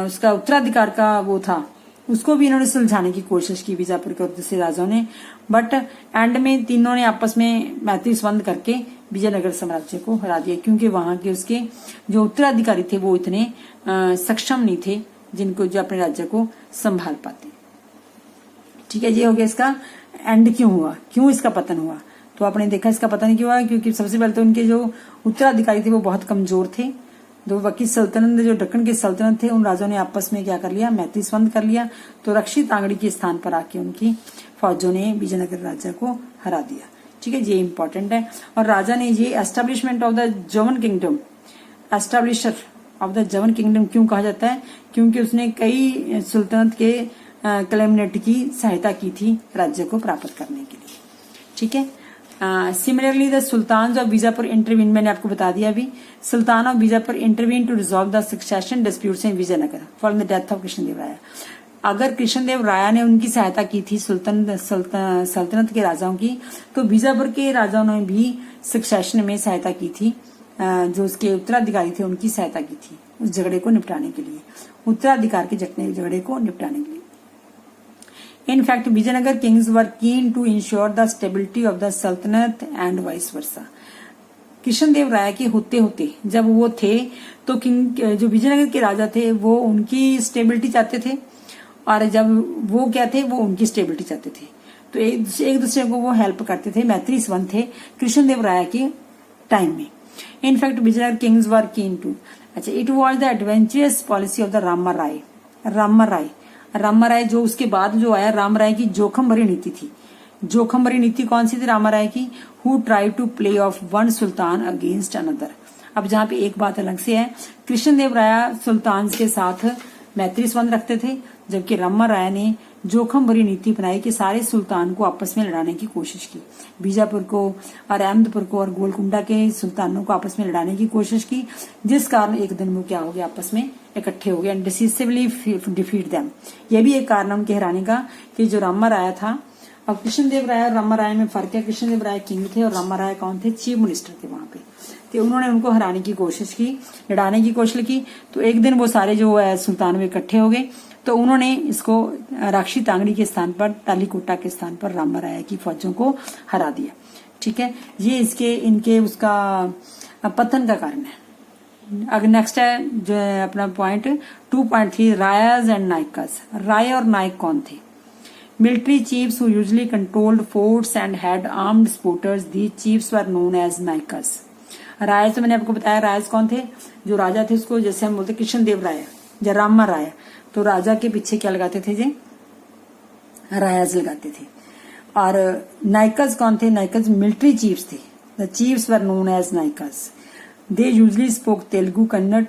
उसका उत्तराधिकार का वो था, उसको भी इन्होंने सुलझाने की कोशिश की बीजापुर के और दूसरे राजाओं ने। बट एंड में तीनों ने आपस में मैत्री संबंध करके विजयनगर साम्राज्य को हरा दिया, क्योंकि वहां के उसके जो उत्तराधिकारी थे वो इतने सक्षम नहीं थे जिनको जो अपने राज्य को संभाल पाते। ठीक है, ये हो गया इसका एंड। क्यों हुआ, क्यों इसका पतन हुआ? तो आपने देखा इसका पतन क्यों हुआ? क्योंकि सबसे पहले तो उनके जो उत्तराधिकारी थे वो बहुत कमजोर थे। दो बाकी सल्तनत, जो दक्कन के सल्तनत थे, उन राजाओं ने आपस में क्या कर लिया? मैत्री संबंध कर लिया। तो रक्षी तांगड़ी के स्थान पर आके उनकी फौजों ने विजयनगर राज्य को हरा दिया। ठीक है, ये इंपॉर्टेंट है। और राजा ने ये एस्टेब्लिशमेंट ऑफ द जवन किंगडम, एस्टेब्लिशर ऑफ द जवन किंगडम क्यों कहा जाता है? क्योंकि उसने कई सुल्तनत के क्लेमनेट की सहायता की थी राज्य को प्राप्त करने के लिए। ठीक है, similarly the sultan of Bijapur intervene, मैंने आपको बता दिया अभी, sultan of Bijapur intervene to resolve the succession disputes in Vijayanagara following the death of Krishnadeva Raya. अगर कृष्णदेव राय ने उनकी सहायता की थी सल्तनत के राजाओं की, तो बीजापुर के राजाओं ने भी सक्सेशन में सहायता की थी, जो उसके उत्तराधिकारी थे उनकी सहायता की थी उस झगड़े को निपटाने के लिए, उत्तराधिकार के झगड़े को निपटाने के लिए। In fact, Vijayanagar kings were keen to ensure the stability of the Sultanate and vice versa. Krishnadeva राय के होते होते जब वो थे तो जो विजयनगर के राजा थे वो उनकी स्टेबिलिटी चाहते थे, और जब वो क्या थे, वो उनकी स्टेबिलिटी चाहते थे। तो एक दूसरे को वो हेल्प करते थे, मैत्री संबंध थे कृष्णदेव राय के टाइम में। In fact Vijayanagar Kings were keen to, अच्छा, it was the adventurous policy of the Rama Raya जो उसके बाद जो आया, राम राय की जोखम भरी नीति थी। जोखम भरी नीति कौन सी थी रामा राय की? Who try to play off one sultan against another. अब जहां पे एक बात अलग से है, कृष्णदेव राय सुल्तान के साथ मैत्री संबंध रखते थे, जबकि रामा राय ने जोखिम भरी नीति बनाई कि सारे सुल्तान को आपस में लड़ाने की कोशिश की। बीजापुर को और अहमदपुर को और गोलकुंडा के सुल्तानों को आपस में लड़ाने की कोशिश की, जिस कारण एक दिन वो क्या हो गया, आपस में इकट्ठे हो गए एंड डिसिसिवली डिफीट देम। ये भी एक कारण उनके हराने का कि जो रामा राय था, अब कृष्णदेव राय और रामा राय में फर्क है। कृष्णदेव राय किंग थे और रामा राय कौन थे, चीफ मिनिस्टर थे वहां पे। तो उन्होंने उनको हराने की कोशिश की, लड़ाने की कोशिश की। तो एक दिन वो सारे जो है सुल्तान में इकट्ठे हो गए, तो उन्होंने इसको राक्षी तांगड़ी के स्थान पर, तालीकोटा के स्थान पर रामा राय की फौजों को हरा दिया। ठीक है, ये इसके इनके उसका पतन का कारण है। अगर नेक्स्ट है जो है अपना पॉइंट 2.3 रायाज एंड नायकास। राय और नायक कौन थे? Military chiefs who usually controlled forts and had armed supporters, these chiefs were known as nayakas. Raya तो मैंने आपको बताया, रायज कौन थे? जो राजा थे उसको जैसे हम बोलते कृष्णदेव राय या रामा राय, तो राजा के पीछे क्या लगाते थे जी, रायज लगाते थे। और नायकास कौन थे? नायकास मिलिट्री चीफ्स थे। The chiefs were known as nayakas. They usually spoke Telugu, Kannada.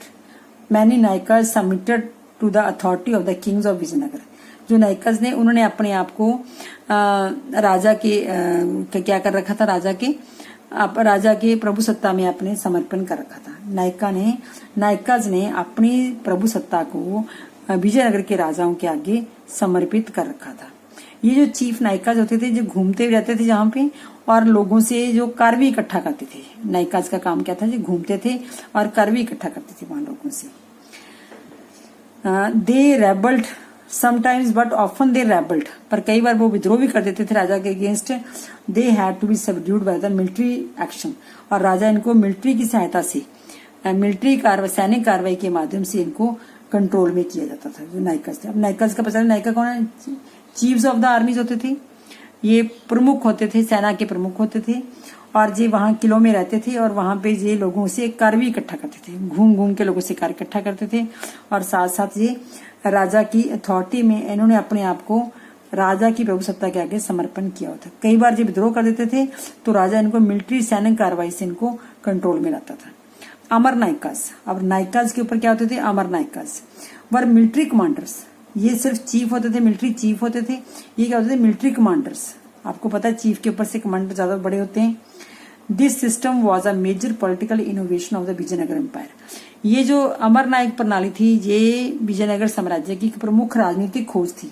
Many nayakas submitted to the authority of the kings of Vijayanagara. जो नायकास ने, उन्होंने अपने आप को राजा के क्या कर रखा था, राजा के प्रभु सत्ता में अपने समर्पण कर रखा था। नायकास ने अपनी प्रभु सत्ता को विजयनगर के राजाओं के आगे समर्पित कर रखा था। ये जो चीफ नायकास होते थे, जो घूमते रहते थे जहां पे, और लोगों से जो कर भी इकट्ठा करते थे। नायकास का काम क्या था, जो घूमते थे और कर भी इकट्ठा करते थे वहां लोगों से। They rebelled sometimes but often they rebelled, पर कई बार वो विद्रोह भी कर देते थे राजा के against. They had to be subdued by the military action, और राजा इनको मिलिट्री की सहायता से, मिलिट्री कार्रवाई, सैनिक कार्रवाई के माध्यम से इनको कंट्रोल में किया जाता था। जो नायकास थे, अब नायकास का पता है, नायका कौन है? चीफ्स ऑफ द आर्मीज होते थे। ये प्रमुख होते थे, सेना के प्रमुख होते थे, और ये वहां किलों में रहते थे और वहां पे ये लोगों से कर भी इकट्ठा करते थे, घूम घूम के लोगों से कर इकट्ठा करते थे। और साथ साथ ये राजा की अथॉरिटी में इन्होंने अपने आप को राजा की प्रभु सत्ता के आगे समर्पण किया होता। कई बार जब विद्रोह कर देते थे तो राजा इनको मिलिट्री सैनिक कार्रवाई से इनको कंट्रोल में लाता था। अमर नायकास, अब नायकास के ऊपर क्या होते थे? अमर नायकास वर मिलिट्री कमांडर्स। ये सिर्फ चीफ होते थे, मिलिट्री चीफ होते थे। ये क्या होते थे? Military commanders. आपको पता है चीफ के ऊपर से कमांडर ज्यादा बड़े होते हैं। This system was a major political innovation of the Vijayanagar empire. ये जो अमर नायक प्रणाली थी, ये विजयनगर साम्राज्य की प्रमुख राजनीतिक खोज थी।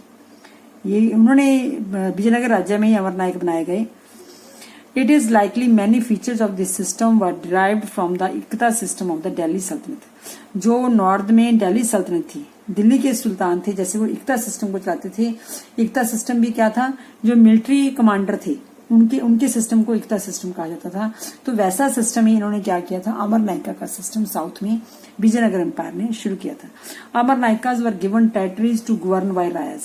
ये उन्होंने विजयनगर राज्य में ही अमर नायक बनाए गए। It is likely many features of this system were derived from the iqta system of the Delhi sultanate. जो नॉर्थ में दिल्ली सल्तनत थी, दिल्ली के सुल्तान थे, जैसे वो इक्ता सिस्टम को चलाते थे। इक्ता सिस्टम भी क्या था? जो मिलिट्री कमांडर थे उनके सिस्टम को इक्ता सिस्टम कहा जाता था। तो वैसा सिस्टम ही इन्होंने क्या किया था? अमर नायका का सिस्टम साउथ में विजयनगर एम्पायर ने शुरू किया था। Amara nayakas were given territories to govern by Rayas.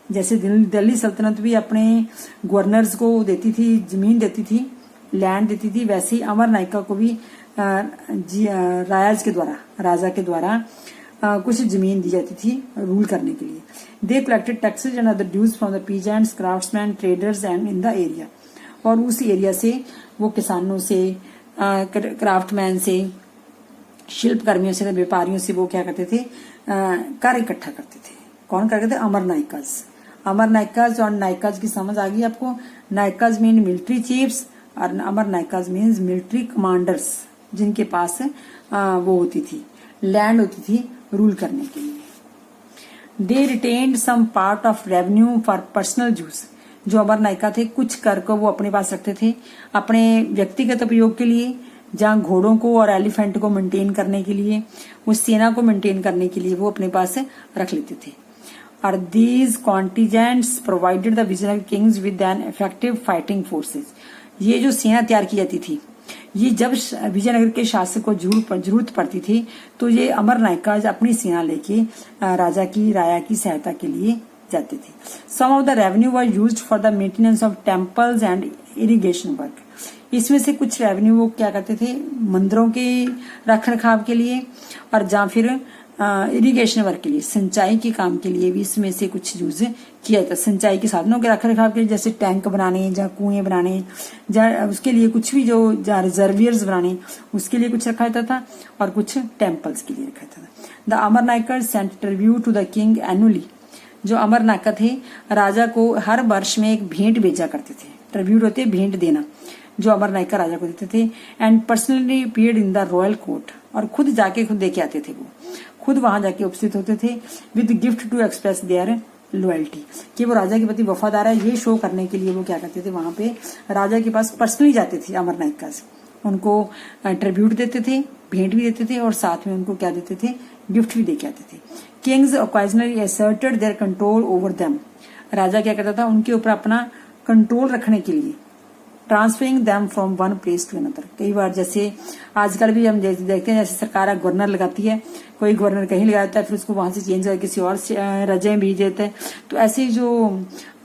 जैसे दिल्ली सल्तनत भी अपने गवर्नर्स को देती थी, जमीन देती थी, लैंड देती थी, वैसे ही अमर नायका को भी रायज के द्वारा, राजा के द्वारा कुछ जमीन दी जाती थी रूल करने के लिए। They collected taxes and other dues from the peasants, craftsmen, traders and in the area. और उस एरिया से वो किसानों से, क्राफ्टमैन से, शिल्पकर्मियों से, व्यापारियों से वो क्या करते थे? कर इकट्ठा करते थे। कौन करते थे? अमर नायकास। अमर नायकास और नायकास की समझ आ गई आपको? नायकास मीन मिलिट्री चीफ्स और अमर नायकास मीन्स मिलिट्री कमांडर्स, जिनके पास वो होती थी, लैंड होती थी रूल करने के लिए। They retained some part of revenue for personal use. जो अमर नायका थे, कुछ कर को वो अपने पास रखते थे अपने व्यक्तिगत उपयोग के लिए, जहां घोड़ों को और एलिफेंट को मेंटेन करने के लिए, उस सेना को मेंटेन करने के लिए वो अपने पास रख लेते थे। और these contingents provided the Vijayanagara kings with an effective fighting forces. ये जो सेना तैयार की जाती थी, ये जब विजयनगर के शासक को जरूरत पड़ती थी तो ये अमर नायका अपनी सेना लेके राया की सहायता के लिए जाते थे। Some of the revenue were used for the maintenance of temples and irrigation work. इसमें से कुछ रेवेन्यू वो क्या करते थे? मंदिरों के रख रखाव के लिए, और जहाँ फिर इरिगेशन वर्क के लिए, सिंचाई के काम के लिए भी इसमें से कुछ यूज किया जाता। सिंचाई के साधनों के रख रखाव के लिए, जैसे टैंक बनाने, जहाँ कुएं बनाने, जहाँ उसके लिए कुछ भी, जो जहाँ रिजर्वियर्स बनाने, उसके लिए कुछ रखा जाता था, और कुछ टेम्पल्स के लिए रखा जाता था। The amara nayakas sent tribute to the king annually. जो अमर नायका थे राजा को हर वर्ष में एक भेंट भेजा करते थे। ट्रिब्यूट होते भेंट देना, जो अमर नायका राजा को देते थे। And personally appeared in the royal court, और खुद जाके खुद देके आते थे, वो खुद वहां जाके उपस्थित होते थे with gift to express their loyalty, कि वो राजा के प्रति वफादार है ये शो करने के लिए वो क्या करते थे, वहां पे राजा के पास पर्सनली जाते थे अमर नायका से, उनको ट्रिब्यूट देते थे, भेंट भी देते थे और साथ में उनको क्या देते थे, गिफ्ट भी देके आते थे। Kings occasionally asserted their control over them, राजा क्या करता था उनके ऊपर अपना कंट्रोल रखने के लिए, transferring them from one place to another. कई बार जैसे आजकल भी हम देखते हैं, जैसे सरकार गवर्नर लगाती है, कोई गवर्नर कहीं लगाता है फिर उसको वहां से चेंज करके किसी और राज्य में भेज देते हैं। तो ऐसे जो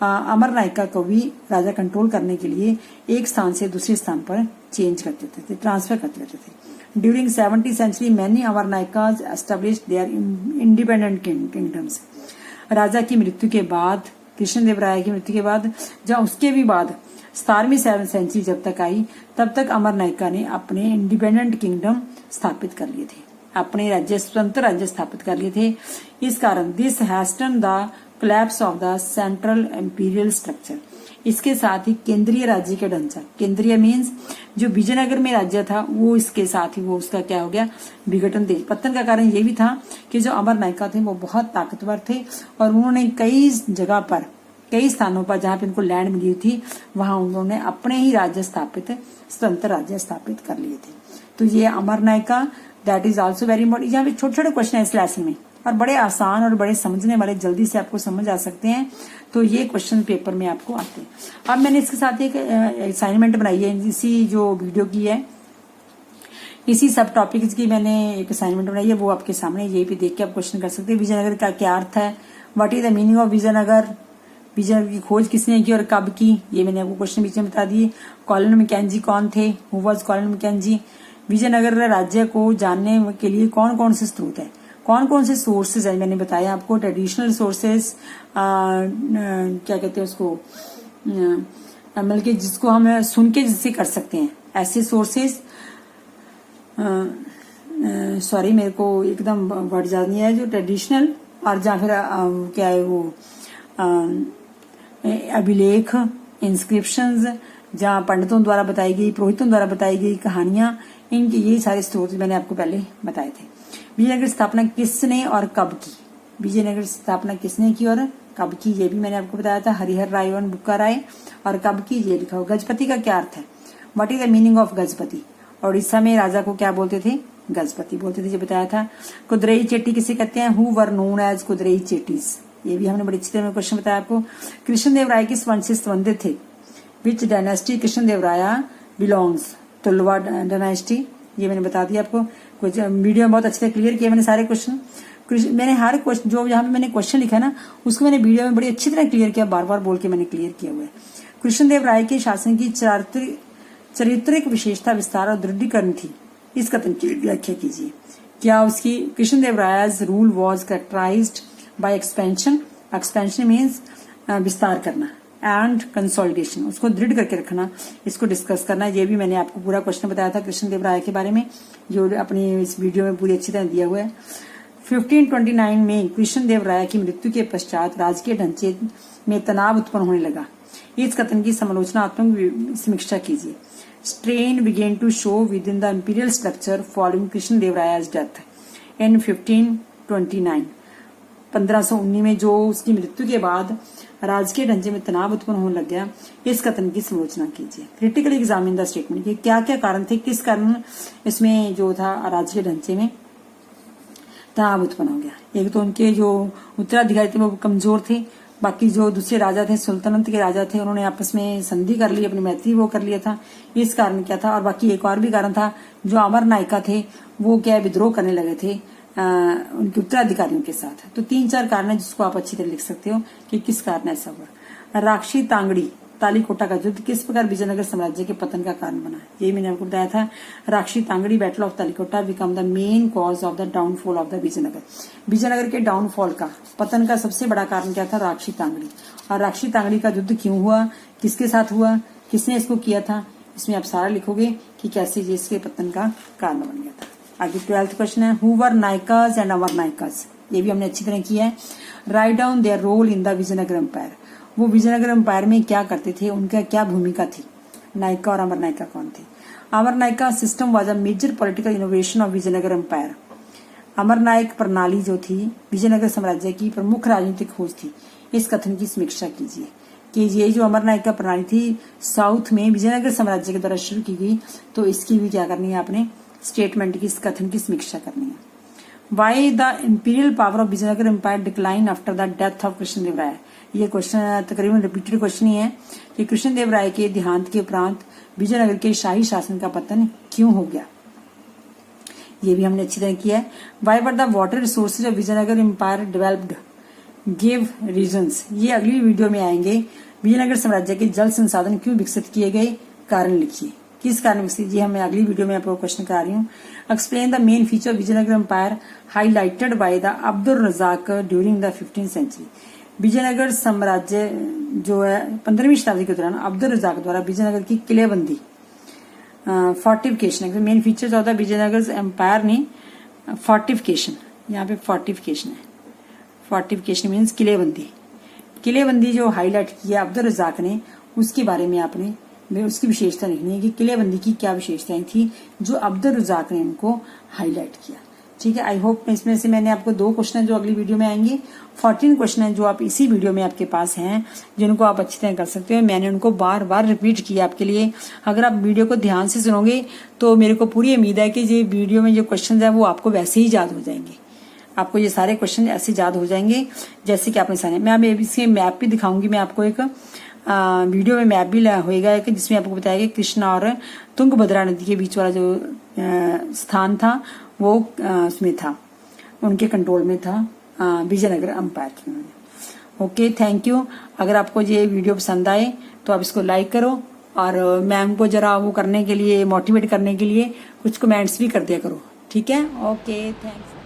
अमर नायका को भी राजा कंट्रोल करने के लिए एक स्थान से दूसरे स्थान पर चेंज कर देते थे, ट्रांसफर कर देते थे। During 17th century many amara nayakas established their independent kingdoms. राजा की मृत्यु के बाद, कृष्णदेवराय की मृत्यु के बाद, जहाँ उसके भी बाद 17वीं सेंचुरी जब तक आई तब तक अमर नायका ने अपने इंडिपेंडेंट किंगडम स्थापित कर लिए थे, अपने राज्य स्वतंत्र राज्य स्थापित कर लिए थे। इस कारण this hasten the collapse of the central imperial structure, इसके साथ ही केंद्रीय राज्य का ढांचा, केंद्रीय मीन्स जो विजयनगर में राज्य था वो इसके साथ ही वो उसका क्या हो गया, विघटन थे। पतन का कारण ये भी था कि जो अमर नायका थे वो बहुत ताकतवर थे और उन्होंने कई जगह पर, कई स्थानों पर जहां पे उनको लैंड मिली थी वहां उन्होंने अपने ही राज्य स्थापित, स्वतंत्र राज्य स्थापित कर लिए थे। तो ये amara nayaka, that is also very important. यहाँ पे छोटे छोटे क्वेश्चन है इस लेसन में और बड़े आसान और बड़े समझने वाले, जल्दी से आपको समझ आ सकते हैं। तो ये क्वेश्चन पेपर में आपको आते हैं। अब मैंने इसके साथ एक असाइनमेंट बनाई है, इसी जो वीडियो की है, इसी सब टॉपिक्स की मैंने एक असाइनमेंट बनाई है, वो आपके सामने यही पे देख के आप क्वेश्चन कर सकते हैं। विजयनगर का क्या अर्थ है, what is the meaning of Vijayanagar, Vijayanagar की खोज किसने की और कब की, ये मैंने आपको क्वेश्चन बीच में बता दिए। कॉलोनी मैकेंजी कौन थे, who was Colin Mackenzie. Vijayanagar राज्य को जानने के लिए कौन कौन से स्रोत है, कौन कौन से सोर्सेज है, मैंने बताया आपको। ट्रेडिशनल सोर्सेज, क्या कहते हैं उसको, मतलब कि जिसको हम सुन के जिससे कर सकते हैं, ऐसे सोर्सेज। सॉरी मेरे को एकदम वर्ड याद नहीं है, जो ट्रेडिशनल और या फिर क्या है वो अभिलेख, इंस्क्रिप्शंस, जहाँ पंडितों द्वारा बताई गई, पुरोहितों द्वारा बताई गई कहानियां, इनके ये सारे स्रोत मैंने आपको पहले बताए थे। विजयनगर की स्थापना किसने और कब की, विजयनगर की स्थापना किसने की और कब की, ये भी मैंने आपको बताया था। हरिहर राय और बुक्का राय। और कब की ये लिखा हो। गजपति का क्या अर्थ है, what is the meaning of Gajapati. Orissa में राजा को क्या बोलते थे, गजपति बोलते थे, ये बताया था। कुदरई चेट्टी किसे कहते हैं, हु वर नोन एज कुदरई चेट्टीज, ये भी हमने बड़ी अच्छी तरह क्वेश्चन बताया आपको। कृष्णदेवराय किस वंश से संबंधित थे, which dynasty Krishnadevaraya belongs, Tuluva dynasty, ये मैंने बता दिया आपको। कुछ वीडियो में बहुत अच्छे से क्लियर किया मैंने सारे क्वेश्चन। मैंने हर क्वेश्चन जो यहाँ पे मैंने क्वेश्चन लिखा ना उसको मैंने वीडियो में बड़ी अच्छी तरह क्लियर किया, बार बार बोल के मैंने क्लियर किया हुआ है। कृष्णदेवराय के शासन की चारित्रिक विशेषता, विस्तार और दृढ़ीकरण थी, इस कथन की व्याख्या कीजिए। क्या उसकी, Krishnadevaraya's rule was characterised by expansion, expansion means विस्तार करना, एंड कंसोलिडेशन, उसको दृढ़ करके रखना, इसको डिस्कस करना। ये भी मैंने आपको पूरा क्वेश्चन बताया था कृष्णदेवराय के बारे में, जो अपनी इस वीडियो में पूरी अच्छी तरह दिया हुआ है। 1529 में कृष्णदेवराय की मृत्यु के पश्चात राजकीय ढांचे में तनाव उत्पन्न होने लगा, इस कथन की समालोचनात्मक समीक्षा कीजिए। Strain began to show within the imperial structure following Krishnadevaraya's death in 1529। 1519 में जो उसकी मृत्यु के बाद राजकीय ढांचे में तनाव उत्पन्न होने लग गया, इस कथन की समालोचना कीजिए। क्रिटिकली एग्जामिन द स्टेटमेंट, कि क्या क्या कारण थे, किस कारण इसमें जो था राजकीय ढांचे में तनाव उत्पन्न हो गया। एक तो उनके जो उत्तराधिकारी थे वो कमजोर थे, बाकी जो दूसरे राजा थे, सुल्तानत के राजा थे, उन्होंने आपस में संधि कर ली, अपनी मैत्री वो कर लिया था, इस कारण क्या था। और बाकी एक और भी कारण था, जो अमर नायका थे वो क्या विद्रोह करने लगे थे उनके उत्तराधिकारियों के साथ। तो 3-4 कारण है जिसको आप अच्छी तरह लिख सकते हो कि किस कारण ऐसा हुआ। राक्षी तांगड़ी तालीकोटा का युद्ध किस प्रकार विजयनगर साम्राज्य के पतन का कारण बना, यही मैंने आपको बताया था। Rakshi Tangadi battle of Talikota become the main cause of the downfall of the Vijayanagara, Vijayanagara के डाउनफॉल का, पतन का सबसे बड़ा कारण क्या था, राक्षी तांगड़ी। और राक्षी तांगड़ी का युद्ध क्यों हुआ, किसके साथ हुआ, किसने इसको किया था, इसमें आप सारा लिखोगे कि कैसे ये इसके पतन का कारण बन गया था। आगे 12th क्वेश्चन है, हु वर नायकाज एंड अमर नायकाज, ये भी हमने अच्छी तरह किया है। Write down their role in the Vijayanagar empire, वो विजयनगर एम्पायर में क्या करते थे, उनका क्या भूमिका थी। नायका और अमर नायका कौन थे? Amara nayaka system was a major political innovation of Vijayanagar empire. Amara nayaka प्रणाली जो थी विजयनगर साम्राज्य की प्रमुख राजनीतिक खोज थी। इस कथन की समीक्षा कीजिए कि ये जो अमर नायक का प्रणाली थी साउथ में विजयनगर साम्राज्य के द्वारा शुरू की गई, तो इसकी भी क्या करनी है आपने, स्टेटमेंट की, इस कथन की समीक्षा करनी है। Why the imperial power of Vijayanagar empire decline after the death of Krishnadevaraya, ये क्वेश्चन तकरीबन रिपीटेड क्वेश्चन ही है कि कृष्णदेवराय के देहांत के उपरांत विजयनगर के शाही शासन का पतन क्यों हो गया, ये भी हमने अच्छी तरह किया है। Why were the water resources of Vijayanagar empire developed, give reasons, ये अगली वीडियो में आएंगे। विजयनगर साम्राज्य के जल संसाधन क्यों विकसित किए गए, कारण लिखिए, किस कारण विकसित, ये मैं अगली वीडियो में आपको क्वेश्चन करा रही हूँ। Explain the main feature of Vijayanagar empire highlighted by the Abdul Razzaq during the 15th century. Vijayanagar साम्राज्य जो है 15वीं शताब्दी के दौरान अब्दुल रजाक द्वारा विजयनगर की किलेबंदी, fortification, main features of the Vijayanagar empire ने फोर्टिफिकेशन, यहाँ पे फोर्टिफिकेशन है, फोर्टिफिकेशन मीन्स किलेबंदी, किलेबंदी जो हाईलाइट किया अब्दुल रजाक ने, उसके बारे में आपने उसकी विशेषता लिखनी है कि किलेबंदी की क्या विशेषताएं थी जो अब्दुल रजाक ने उनको हाईलाइट किया। ठीक है, आई होप इसमें से मैंने आपको 2 क्वेश्चन जो अगली वीडियो में आएंगे, 14 क्वेश्चन है जो आप इसी वीडियो में आपके पास हैं, जिनको आप अच्छी तरह कर सकते हो। मैंने उनको बार बार रिपीट किया आपके लिए। अगर आप वीडियो को ध्यान से सुनोगे तो मेरे को पूरी उम्मीद है कि ये वीडियो में जो क्वेश्चन है वो आपको वैसे ही याद हो जाएंगे, आपको ये सारे क्वेश्चन ऐसे याद हो जाएंगे जैसे कि आपने सारे। मैं अब इसके मैप भी दिखाऊंगी, मैं आपको एक वीडियो में मैप भी होएगा कि जिसमें आपको बताया कि कृष्णा और तुंगभद्रा नदी के बीच वाला जो स्थान था वो उसमें था, उनके कंट्रोल में था विजयनगर एम्पायर के। Okay, thank you. अगर आपको ये वीडियो पसंद आए तो आप इसको लाइक करो और मैम को जरा वो करने के लिए, मोटिवेट करने के लिए कुछ कमेंट्स भी कर दिया करो। ठीक है, ओके, थैंक्स।